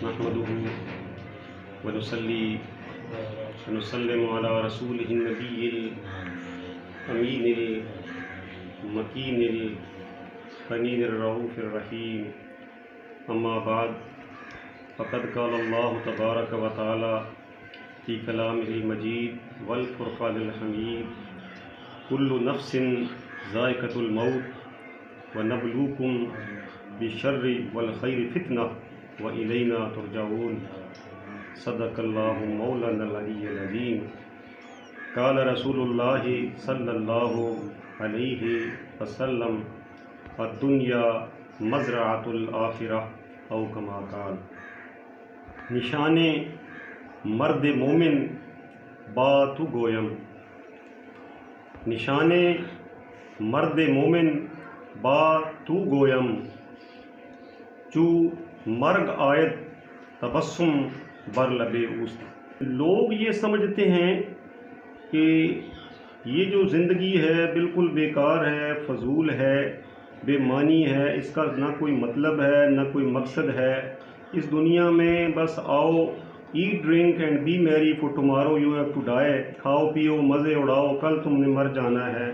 نحمده ونصلي ونسلم على رسوله النبي الأمين المكين الحنين الرؤوف الرحيم. أما بعد، فقد قال الله تبارك وتعالى في كلامه المجيد والفرقان الحميد: كل نفس ذائقة الموت ونبلوكم بالشر والخير فتنة وإلينا ترجعون. صدق الله مولانا العلي العظيم. قال رسول الله صلى الله عليه وسلم: الدنيا مزرعة الآخرة أو كما قال. نشان مرد مومن با تو گویم، نشان مرد مومن با تو گویم، چو مرگ آیت تبسم بر لب اوست. لوگ یہ سمجھتے ہیں کہ یہ جو زندگی ہے بالکل بیکار ہے، فضول ہے، بے معنی ہے، اس کا نہ کوئی مطلب ہے نہ کوئی مقصد ہے. اس دنیا میں بس آؤ، eat drink and be merry for tomorrow you have to die. کھاؤ پیو مزے اڑاؤ، کل تم نے مر جانا ہے.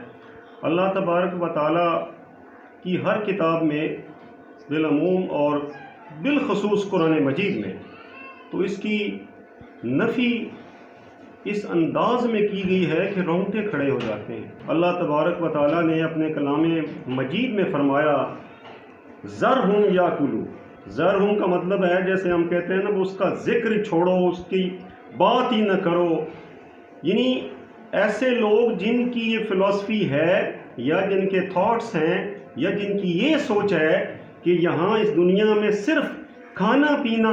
اللہ تبارک و تعالیٰ کی ہر کتاب میں بالعموم اور بالخصوص قرآن مجید میں تو اس کی نفی اس انداز میں کی گئی ہے کہ رونگٹے کھڑے ہو جاتے ہیں. اللہ تبارک و تعالیٰ نے اپنے کلام مجید میں فرمایا: ذرہم یاکلوا. ذرہم کا مطلب ہے جیسے ہم کہتے ہیں نا، وہ اس کا ذکر چھوڑو، اس کی بات ہی نہ کرو. یعنی ایسے لوگ جن کی یہ فلسفی ہے یا جن کے تھاٹس ہیں یا جن کی یہ سوچ ہے کہ یہاں اس دنیا میں صرف کھانا پینا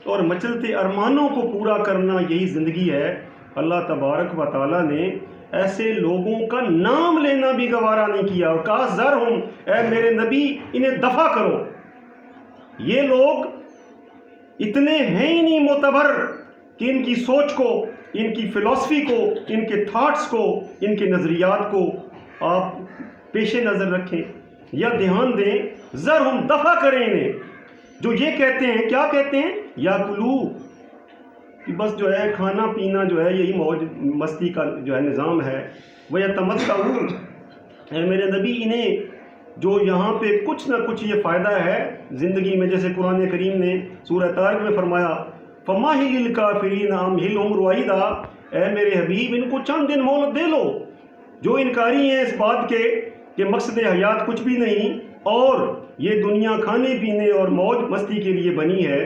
اور مچلتے ارمانوں کو پورا کرنا یہی زندگی ہے، اللہ تبارک و تعالیٰ نے ایسے لوگوں کا نام لینا بھی گوارا نہیں کیا اور کہا: ذرہم، اے میرے نبی انہیں دفع کرو. یہ لوگ اتنے ہیں ہی نہیں معتبر کہ ان کی سوچ کو، ان کی فلسفی کو، ان کے تھاٹس کو، ان کے نظریات کو آپ پیش نظر رکھیں یا دھیان دیں. ذرہم، دفع کریں انہیں. جو یہ کہتے ہیں، کیا کہتے ہیں؟ یاکلو، کہ بس جو ہے کھانا پینا جو ہے یہی موج مستی کا جو ہے نظام ہے. وَيَتَمَتَّعُونَ، اے میرے نبی انہیں جو یہاں پہ کچھ نہ کچھ یہ فائدہ ہے زندگی میں، جیسے قرآن کریم نے سورہ طارق میں فرمایا: فَمَهِلِ الْكَافِرِينَ أَمْهِلْهُمْ رُوَيْدًا. اے میرے حبیب ان کو چند دن مہلت دے لو. جو انکاری ہیں اس بات کے کہ مقصد حیات کچھ بھی نہیں اور یہ دنیا کھانے پینے اور موج مستی کے لیے بنی ہے،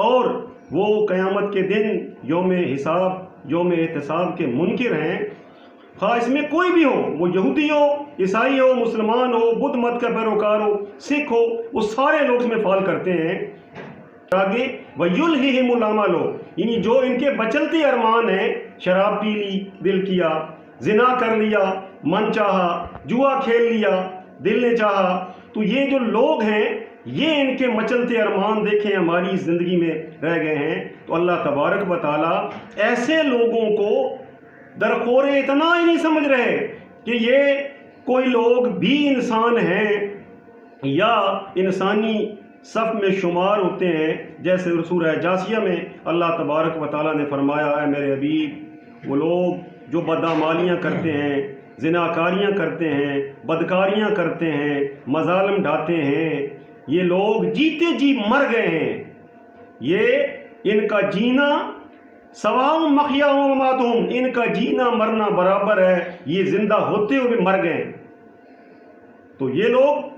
اور وہ قیامت کے دن یوم حساب یوم احتساب کے منکر ہیں. خواہ اس میں کوئی بھی ہو، وہ یہودی ہو، عیسائی ہو، مسلمان ہو، بدھ مت کا پیروکار ہو، سکھ ہو، وہ سارے لوگ اس میں فال کرتے ہیں. آگے وَيُلْهِهِمُ الْعَمَلُ، یعنی جو ان کے بچلتے ارمان ہیں، شراب پی لی دل کیا، زنا کر لیا من چاہا، جوا کھیل لیا دل نے چاہا، تو یہ جو لوگ ہیں یہ ان کے مچلتے ارمان دیکھیں ہماری زندگی میں رہ گئے ہیں. تو اللہ تبارک و تعالیٰ ایسے لوگوں کو درخورے اتنا ہی نہیں سمجھ رہے کہ یہ کوئی لوگ بھی انسان ہیں یا انسانی صف میں شمار ہوتے ہیں. جیسے سورہ جاسیہ میں اللہ تبارک و تعالیٰ نے فرمایا: اے میرے حبیب، وہ لوگ جو بدعمالیاں کرتے ہیں، زناکاریاں کرتے ہیں، بدکاریاں کرتے ہیں، مظالم ڈھاتے ہیں، یہ لوگ جیتے جی مر گئے ہیں. یہ ان کا جینا سواء محیاہم ومماتہم، ان کا جینا مرنا برابر ہے، یہ زندہ ہوتے ہوئے مر گئے. تو یہ لوگ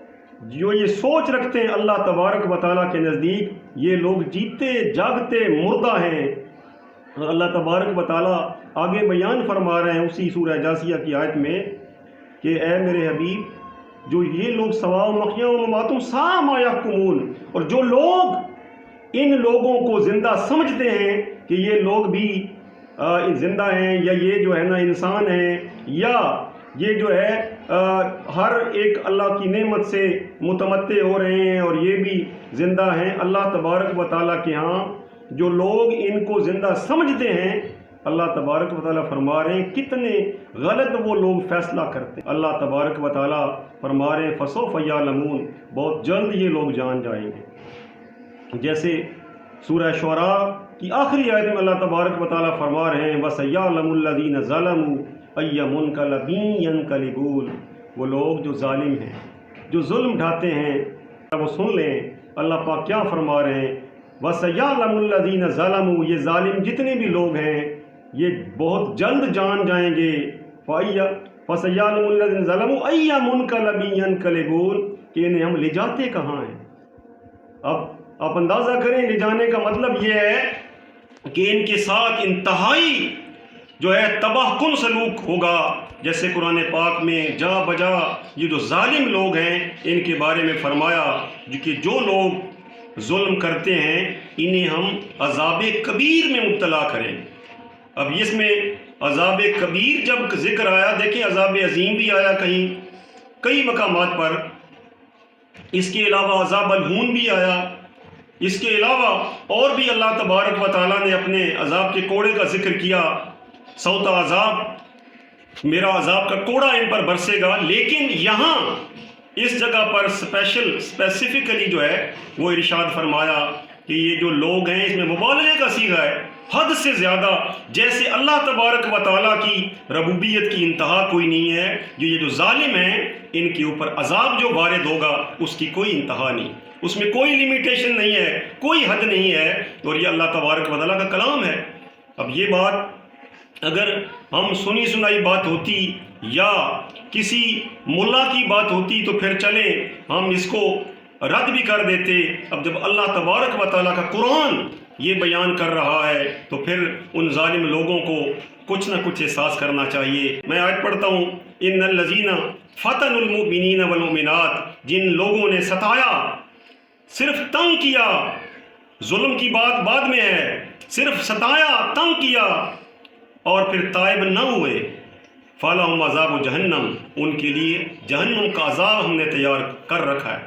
جو یہ سوچ رکھتے ہیں اللہ تبارک و تعالیٰ کے نزدیک، یہ لوگ جیتے جاگتے مردہ ہیں. اللہ تبارک و تعالیٰ آگے بیان فرما رہے ہیں اسی سورہ جاسیہ کی آیت میں کہ اے میرے حبیب، جو یہ لوگ سواء محیاہم ومماتہم ساء ما یحکمون، اور جو لوگ ان لوگوں کو زندہ سمجھتے ہیں کہ یہ لوگ بھی زندہ ہیں یا یہ جو ہے نا انسان ہیں یا یہ جو ہے ہر ایک اللہ کی نعمت سے متمتع ہو رہے ہیں اور یہ بھی زندہ ہیں، اللہ تبارک و تعالیٰ کے ہاں جو لوگ ان کو زندہ سمجھتے ہیں، اللہ تبارک و تعالیٰ فرما رہے ہیں کتنے غلط وہ لوگ فیصلہ کرتے ہیں. اللہ تبارک و تعالیٰ فرما رہے ہیں فَسَوْفَ يَعْلَمُونَ، بہت جلد یہ لوگ جان جائیں گے. جیسے سورہ شعراء کی آخری آیت میں اللہ تبارک و تعالیٰ فرما رہے ہیں وَسَيَعْلَمُ الَّذِينَ ظَلَمُوا أَيَّ مُنْقَلَبٍ يَنْقَلِبُونَ۔ وہ لوگ جو ظالم ہیں، جو ظلم ڈھاتے ہیں، وہ سن لیں اللہ پاک کیا فرما رہے ہیں وَسَيَعْلَمُ الَّذِينَ ظَلَمُوا، یہ ظالم جتنے بھی لوگ ہیں یہ بہت جلد جان جائیں گے فَسَيَعْلَمُ الَّذِينَ ظَلَمُوا أَيَّ مُنْقَلَبٍ يَنْقَلِبُونَ کہ انہیں ہم لے جاتے کہاں ہیں۔ اب آپ اندازہ کریں لے جانے کا مطلب یہ ہے کہ ان کے ساتھ انتہائی جو ہے تباہ کن سلوک ہوگا، جیسے قرآن پاک میں جا بجا یہ جو ظالم لوگ ہیں ان کے بارے میں فرمایا کہ جو لوگ ظلم کرتے ہیں انہیں ہم عذاب کبیر میں مبتلا کریں۔ اب اس میں عذاب کبیر جب ذکر آیا، دیکھیں عذاب عظیم بھی آیا کئی مقامات پر، اس کے علاوہ عذاب الہون بھی آیا، اس کے علاوہ اور بھی اللہ تبارک و تعالیٰ نے اپنے عذاب کے کوڑے کا ذکر کیا، سوتا عذاب، میرا عذاب کا کوڑا ان پر برسے گا۔ لیکن یہاں اس جگہ پر اسپیسیفکلی جو ہے وہ ارشاد فرمایا کہ یہ جو لوگ ہیں اس میں مبالغے کا صیغہ ہے، حد سے زیادہ، جیسے اللہ تبارک و تعالیٰ کی ربوبیت کی انتہا کوئی نہیں ہے، یہ جو ظالم ہیں ان کے اوپر عذاب جو وارد ہوگا اس کی کوئی انتہا نہیں، اس میں کوئی لیمیٹیشن نہیں ہے، کوئی حد نہیں ہے، اور یہ اللہ تبارک و تعالیٰ کا کلام ہے۔ اب یہ بات اگر ہم سنی سنائی بات ہوتی یا کسی ملا کی بات ہوتی تو پھر چلیں ہم اس کو رد بھی کر دیتے۔ اب جب اللہ تبارک و تعالیٰ کا قرآن یہ بیان کر رہا ہے تو پھر ان ظالم لوگوں کو کچھ نہ کچھ احساس کرنا چاہیے۔ میں آیت پڑھتا ہوں ان الذین فتنوا المؤمنین والمؤمنات، جن لوگوں نے ستایا، صرف تنگ کیا، ظلم کی بات بعد میں ہے، صرف ستایا، تنگ کیا اور پھر تائب نہ ہوئے، فَلَهُمْ عَذَابُ جہنم، ان کے لیے جہنم کا عذاب ہم نے تیار کر رکھا ہے۔